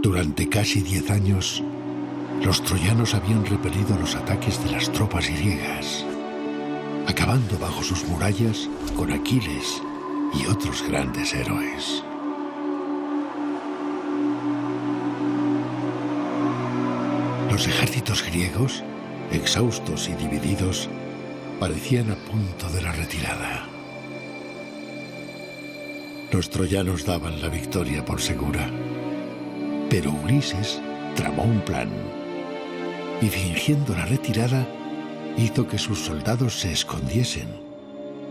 Durante casi 10 años, los troyanos habían repelido los ataques de las tropas griegas, acabando bajo sus murallas con Aquiles y otros grandes héroes. Los ejércitos griegos, exhaustos y divididos, parecían a punto de la retirada. Los troyanos daban la victoria por segura, pero Ulises tramó un plan y, fingiendo la retirada, hizo que sus soldados se escondiesen,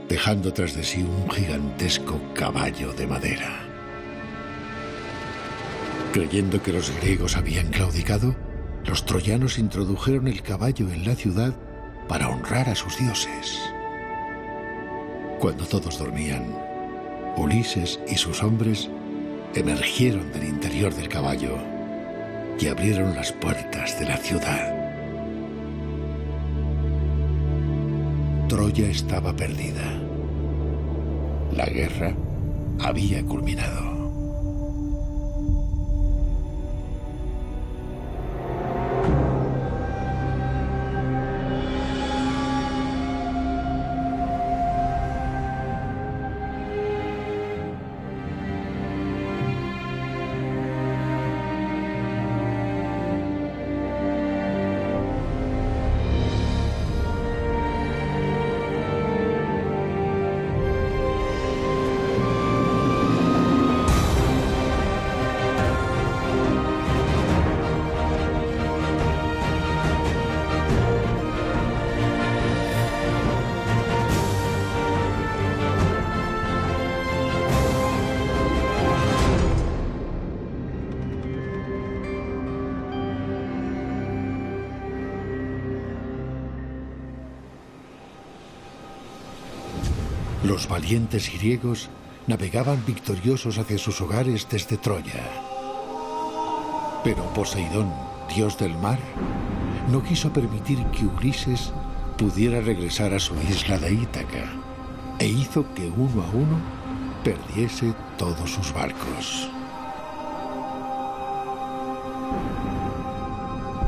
dejando tras de sí un gigantesco caballo de madera. Creyendo que los griegos habían claudicado, los troyanos introdujeron el caballo en la ciudad para honrar a sus dioses. Cuando todos dormían, Ulises y sus hombres emergieron del interior del caballo y abrieron las puertas de la ciudad. Troya estaba perdida. La guerra había culminado. Los valientes griegos navegaban victoriosos hacia sus hogares desde Troya. Pero Poseidón, dios del mar, no quiso permitir que Ulises pudiera regresar a su isla de Ítaca e hizo que uno a uno perdiese todos sus barcos.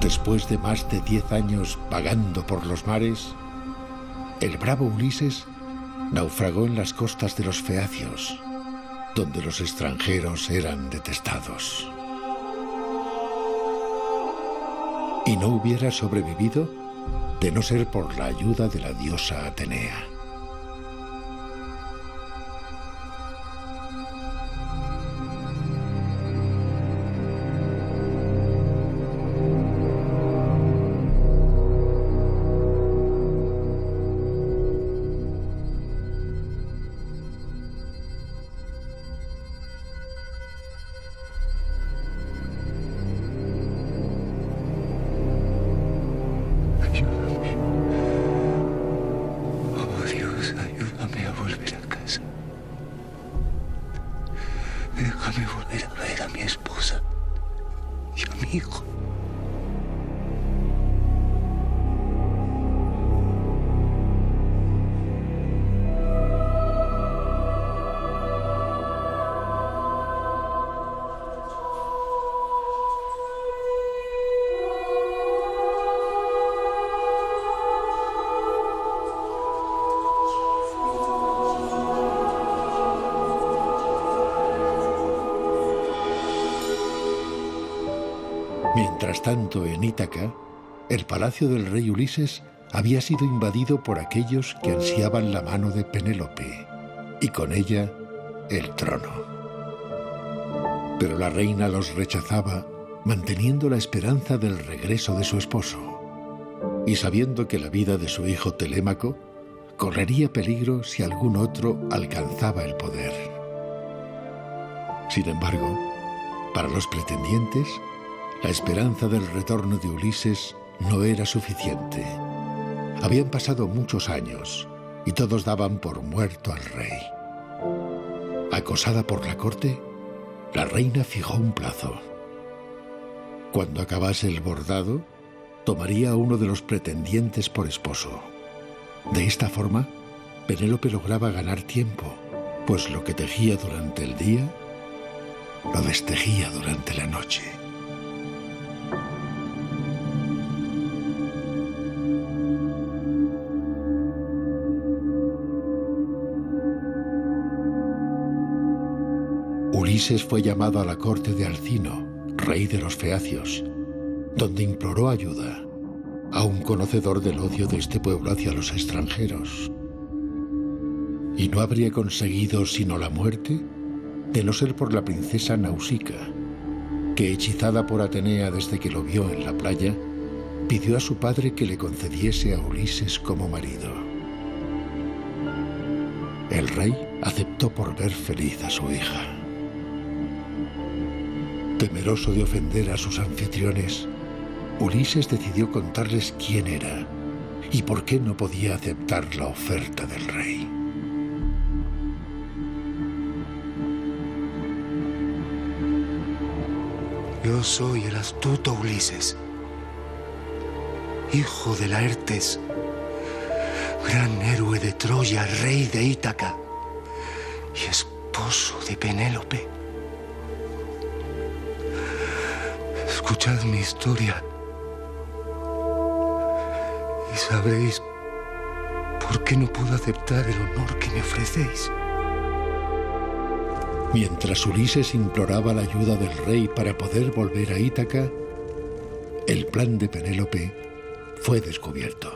Después de más de 10 años vagando por los mares, el bravo Ulises naufragó en las costas de los Feacios, donde los extranjeros eran detestados. Y no hubiera sobrevivido de no ser por la ayuda de la diosa Atenea. Mientras tanto, en Ítaca, el palacio del rey Ulises había sido invadido por aquellos que ansiaban la mano de Penélope y con ella el trono. Pero la reina los rechazaba, manteniendo la esperanza del regreso de su esposo y sabiendo que la vida de su hijo Telémaco correría peligro si algún otro alcanzaba el poder. Sin embargo, para los pretendientes, la esperanza del retorno de Ulises no era suficiente. Habían pasado muchos años y todos daban por muerto al rey. Acosada por la corte, la reina fijó un plazo. Cuando acabase el bordado, tomaría a uno de los pretendientes por esposo. De esta forma, Penélope lograba ganar tiempo, pues lo que tejía durante el día, lo destejía durante la noche. Ulises fue llamado a la corte de Alcino, rey de los feacios, donde imploró ayuda a un conocedor del odio de este pueblo hacia los extranjeros. Y no habría conseguido sino la muerte, de no ser por la princesa Nausica, que, hechizada por Atenea desde que lo vio en la playa, pidió a su padre que le concediese a Ulises como marido. El rey aceptó por ver feliz a su hija. Temeroso de ofender a sus anfitriones, Ulises decidió contarles quién era y por qué no podía aceptar la oferta del rey. Yo soy el astuto Ulises, hijo de Laertes, gran héroe de Troya, rey de Ítaca y esposo de Penélope. Escuchad mi historia y sabréis por qué no puedo aceptar el honor que me ofrecéis. Mientras Ulises imploraba la ayuda del rey para poder volver a Ítaca, el plan de Penélope fue descubierto.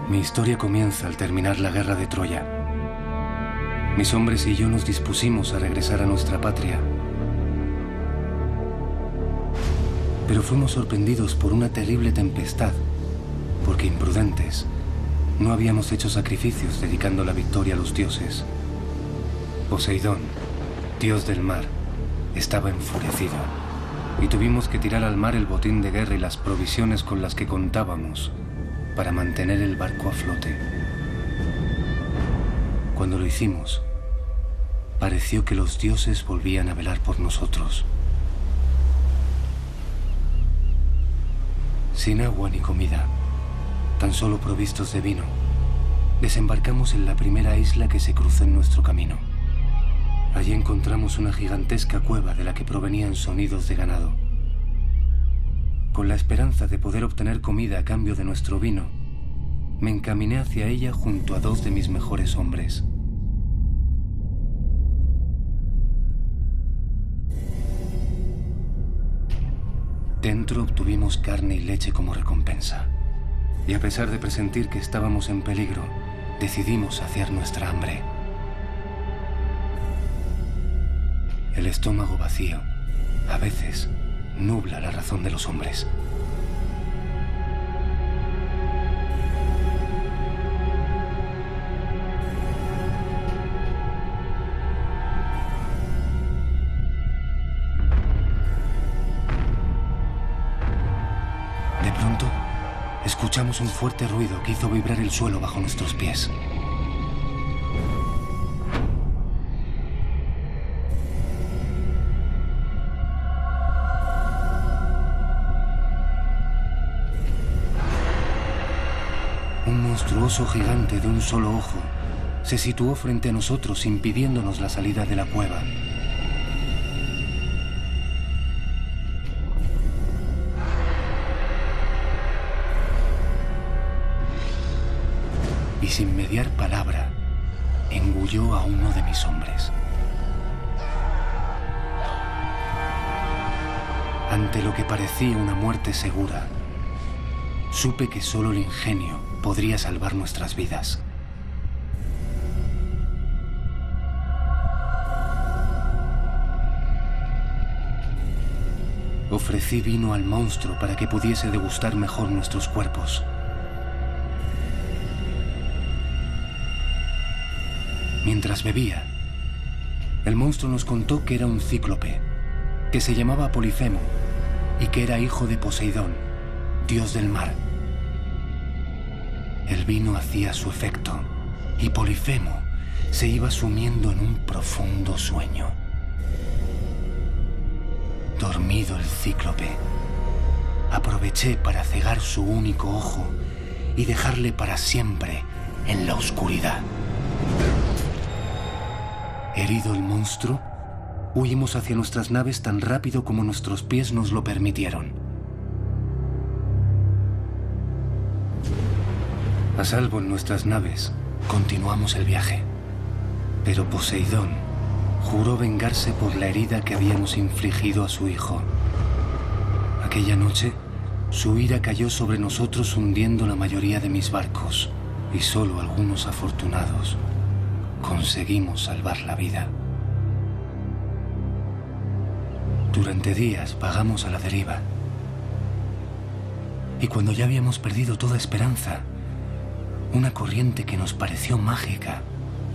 Mi historia comienza al terminar la guerra de Troya. Mis hombres y yo nos dispusimos a regresar a nuestra patria. Pero fuimos sorprendidos por una terrible tempestad, porque imprudentes, no habíamos hecho sacrificios dedicando la victoria a los dioses. Poseidón, dios del mar, estaba enfurecido, y tuvimos que tirar al mar el botín de guerra y las provisiones con las que contábamos para mantener el barco a flote. Cuando lo hicimos, pareció que los dioses volvían a velar por nosotros. Sin agua ni comida, tan solo provistos de vino, desembarcamos en la primera isla que se cruzó en nuestro camino. Allí encontramos una gigantesca cueva de la que provenían sonidos de ganado. Con la esperanza de poder obtener comida a cambio de nuestro vino, me encaminé hacia ella junto a 2 de mis mejores hombres. Dentro obtuvimos carne y leche como recompensa. Y a pesar de presentir que estábamos en peligro, decidimos saciar nuestra hambre. El estómago vacío, a veces, nubla la razón de los hombres. De pronto, escuchamos un fuerte ruido que hizo vibrar el suelo bajo nuestros pies. Un monstruoso gigante de un solo ojo se situó frente a nosotros, impidiéndonos la salida de la cueva. Y sin mediar palabra, engulló a uno de mis hombres. Ante lo que parecía una muerte segura, supe que solo el ingenio podría salvar nuestras vidas. Ofrecí vino al monstruo para que pudiese degustar mejor nuestros cuerpos. Mientras bebía, el monstruo nos contó que era un cíclope, que se llamaba Polifemo y que era hijo de Poseidón, dios del mar. El vino hacía su efecto y Polifemo se iba sumiendo en un profundo sueño. Dormido el cíclope, aproveché para cegar su único ojo y dejarle para siempre en la oscuridad. Herido el monstruo, huimos hacia nuestras naves tan rápido como nuestros pies nos lo permitieron. A salvo en nuestras naves, continuamos el viaje. Pero Poseidón juró vengarse por la herida que habíamos infligido a su hijo. Aquella noche, su ira cayó sobre nosotros hundiendo la mayoría de mis barcos, y solo algunos afortunados conseguimos salvar la vida. Durante días vagamos a la deriva, y cuando ya habíamos perdido toda esperanza, una corriente que nos pareció mágica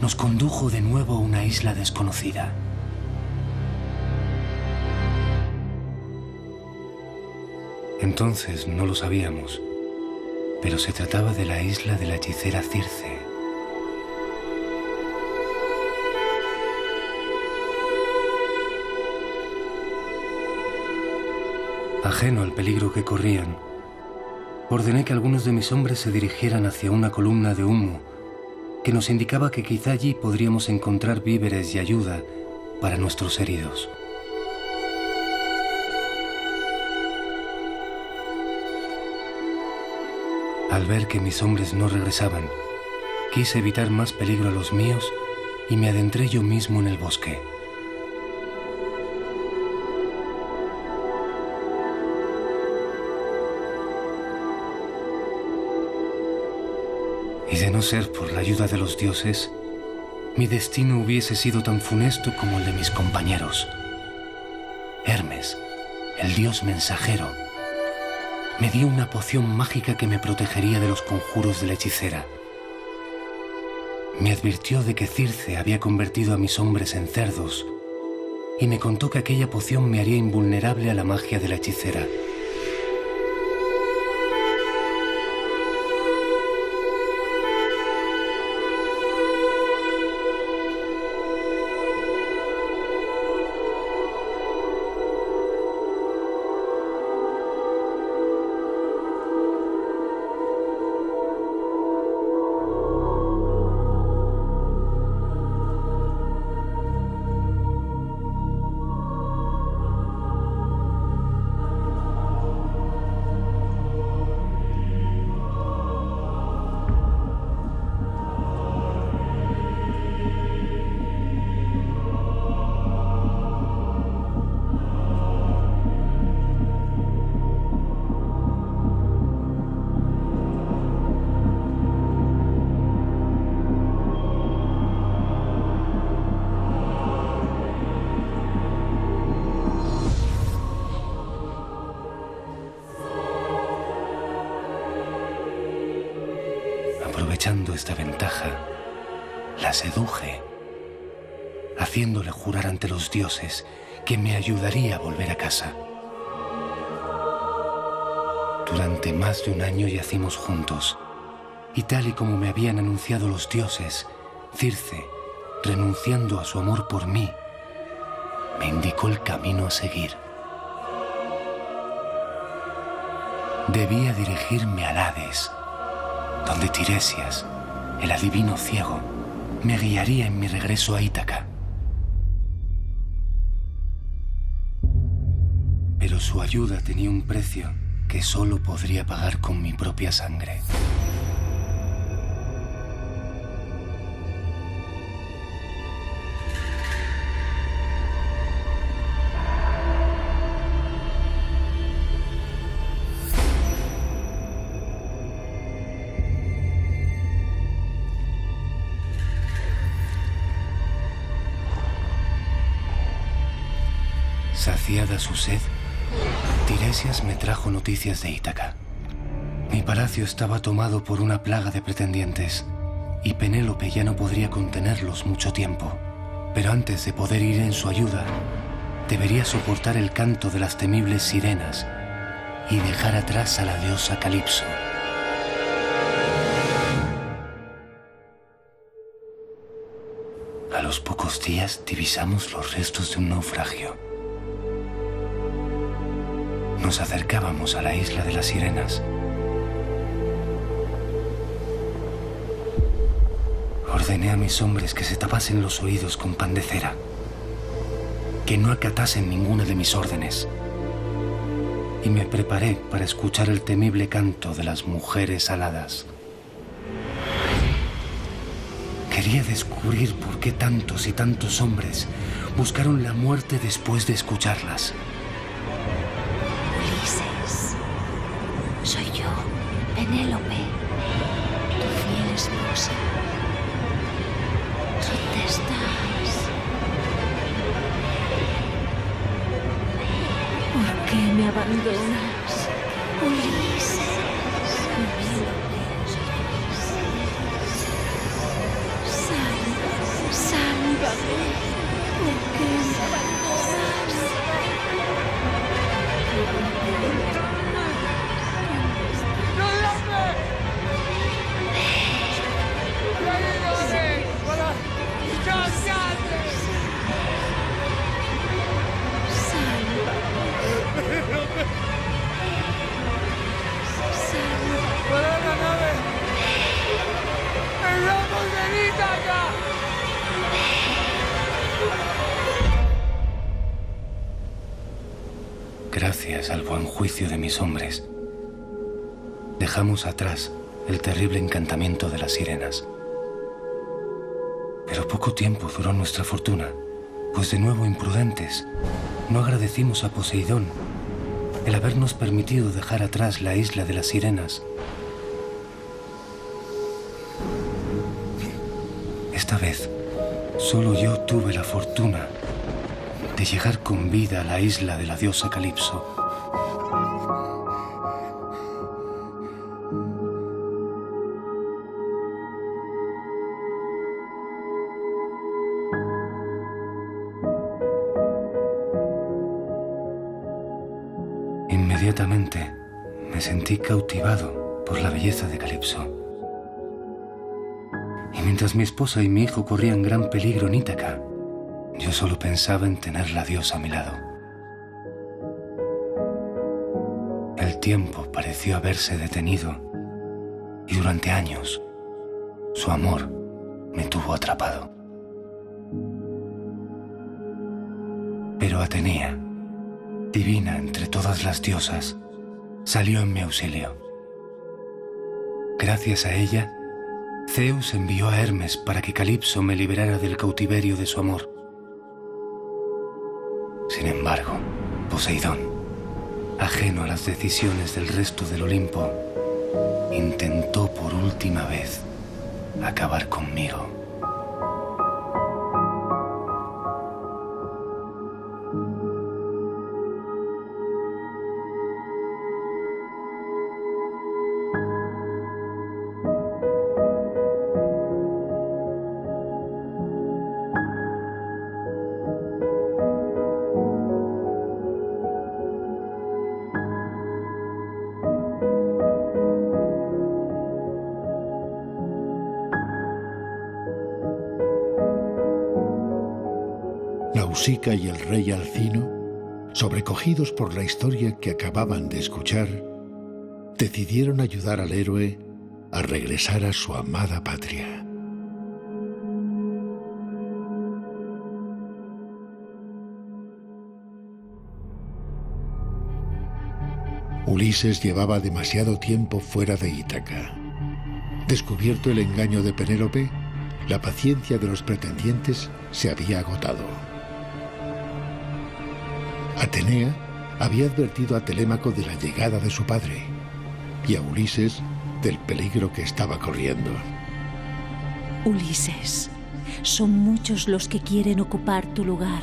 nos condujo de nuevo a una isla desconocida. Entonces no lo sabíamos, pero se trataba de la isla de la hechicera Circe. Ajeno al peligro que corrían, ordené que algunos de mis hombres se dirigieran hacia una columna de humo que nos indicaba que quizá allí podríamos encontrar víveres y ayuda para nuestros heridos. Al ver que mis hombres no regresaban, quise evitar más peligro a los míos y me adentré yo mismo en el bosque. Y de no ser por la ayuda de los dioses, mi destino hubiese sido tan funesto como el de mis compañeros. Hermes, el dios mensajero, me dio una poción mágica que me protegería de los conjuros de la hechicera. Me advirtió de que Circe había convertido a mis hombres en cerdos y me contó que aquella poción me haría invulnerable a la magia de la hechicera. Aprovechando esta ventaja, la seduje, haciéndole jurar ante los dioses que me ayudaría a volver a casa. Durante más de un año yacimos juntos, y tal y como me habían anunciado los dioses, Circe, renunciando a su amor por mí, me indicó el camino a seguir. Debía dirigirme al Hades, donde Tiresias, el adivino ciego, me guiaría en mi regreso a Ítaca. Pero su ayuda tenía un precio que solo podría pagar con mi propia sangre. Saciada su sed, Tiresias me trajo noticias de Ítaca. Mi palacio estaba tomado por una plaga de pretendientes y Penélope ya no podría contenerlos mucho tiempo. Pero antes de poder ir en su ayuda, debería soportar el canto de las temibles sirenas y dejar atrás a la diosa Calipso. A los pocos días divisamos los restos de un naufragio. Nos acercábamos a la isla de las sirenas. Ordené a mis hombres que se tapasen los oídos con pan de cera. que no acatasen ninguna de mis órdenes. Y me preparé para escuchar el temible canto de las mujeres aladas. Quería descubrir por qué tantos y tantos hombres buscaron la muerte después de escucharlas. Ulises, soy yo, Penélope, tu fiel esposa. ¿Dónde estás? ¿Por qué me abandonas, Ulises? Sálvame. ¿Por qué me abandonas? Gracias al buen juicio de mis hombres, dejamos atrás el terrible encantamiento de las sirenas. Pero poco tiempo duró nuestra fortuna, pues de nuevo imprudentes, no agradecimos a Poseidón el habernos permitido dejar atrás la isla de las sirenas. Esta vez, solo yo tuve la fortuna de llegar con vida a la isla de la diosa Calipso. Inmediatamente me sentí cautivado por la belleza de Calipso. Y mientras mi esposa y mi hijo corrían gran peligro en Ítaca, yo solo pensaba en tener la diosa a mi lado. El tiempo pareció haberse detenido y durante años su amor me tuvo atrapado. Pero Atenea, divina entre todas las diosas, salió en mi auxilio. Gracias a ella, Zeus envió a Hermes para que Calipso me liberara del cautiverio de su amor. Sin embargo, Poseidón, ajeno a las decisiones del resto del Olimpo, intentó por última vez acabar conmigo. Nausicaa y el rey Alcino, sobrecogidos por la historia que acababan de escuchar, decidieron ayudar al héroe a regresar a su amada patria. Ulises llevaba demasiado tiempo fuera de Ítaca. Descubierto el engaño de Penélope, la paciencia de los pretendientes se había agotado. Atenea había advertido a Telémaco de la llegada de su padre y a Ulises del peligro que estaba corriendo. Ulises, son muchos los que quieren ocupar tu lugar.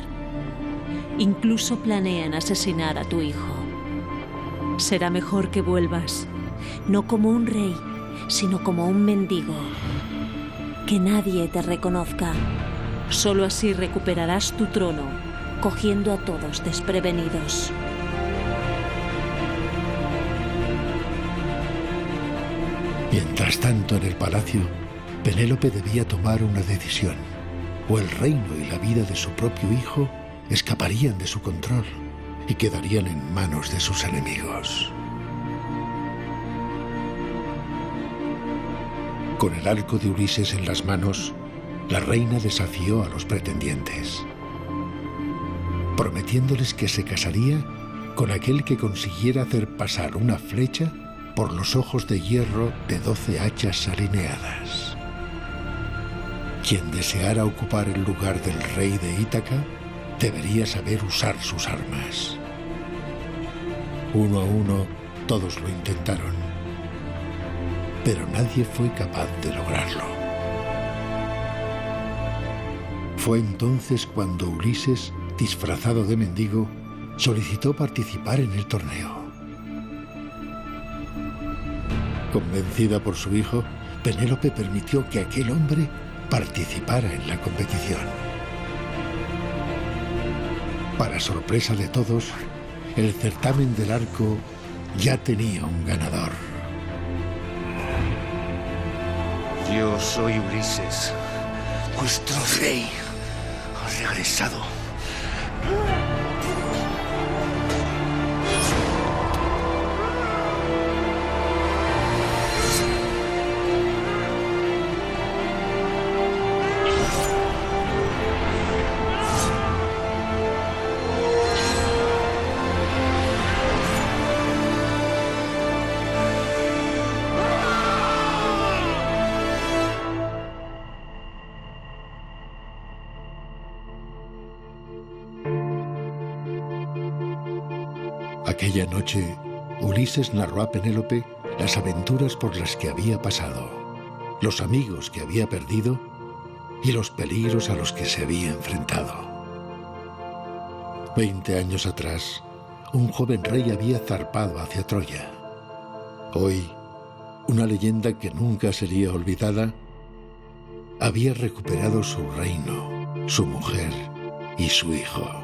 Incluso planean asesinar a tu hijo. Será mejor que vuelvas, no como un rey, sino como un mendigo. Que nadie te reconozca. Solo así recuperarás tu trono, cogiendo a todos desprevenidos. Mientras tanto, en el palacio, Penélope debía tomar una decisión. O el reino y la vida de su propio hijo escaparían de su control y quedarían en manos de sus enemigos. Con el arco de Ulises en las manos, la reina desafió a los pretendientes. prometiéndoles que se casaría con aquel que consiguiera hacer pasar una flecha por los ojos de hierro de 12 hachas alineadas. Quien deseara ocupar el lugar del rey de Ítaca debería saber usar sus armas. Uno a uno, todos lo intentaron, pero nadie fue capaz de lograrlo. Fue entonces cuando Ulises, disfrazado de mendigo, solicitó participar en el torneo. Convencida por su hijo, Penélope permitió que aquel hombre participara en la competición. Para sorpresa de todos, el certamen del arco ya tenía un ganador. Yo soy Ulises. Vuestro rey ha regresado. Aquella noche, Ulises narró a Penélope las aventuras por las que había pasado, los amigos que había perdido y los peligros a los que se había enfrentado. 20 años atrás, un joven rey había zarpado hacia Troya. Hoy, una leyenda que nunca sería olvidada, había recuperado su reino, su mujer y su hijo.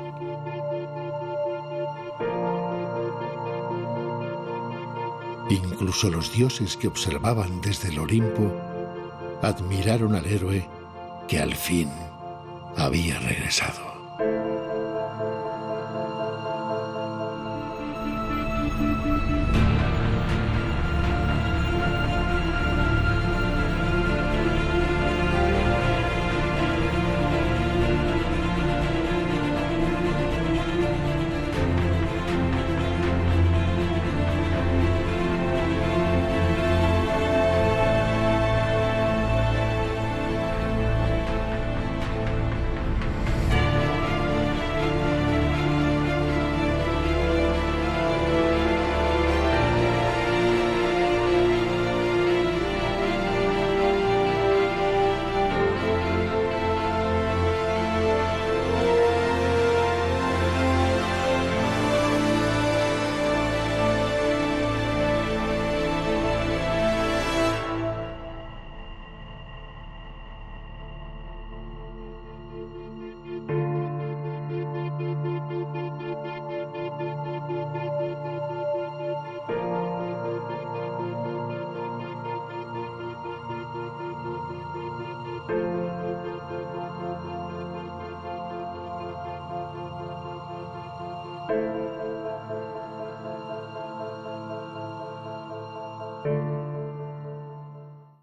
Incluso los dioses que observaban desde el Olimpo admiraron al héroe que al fin había regresado.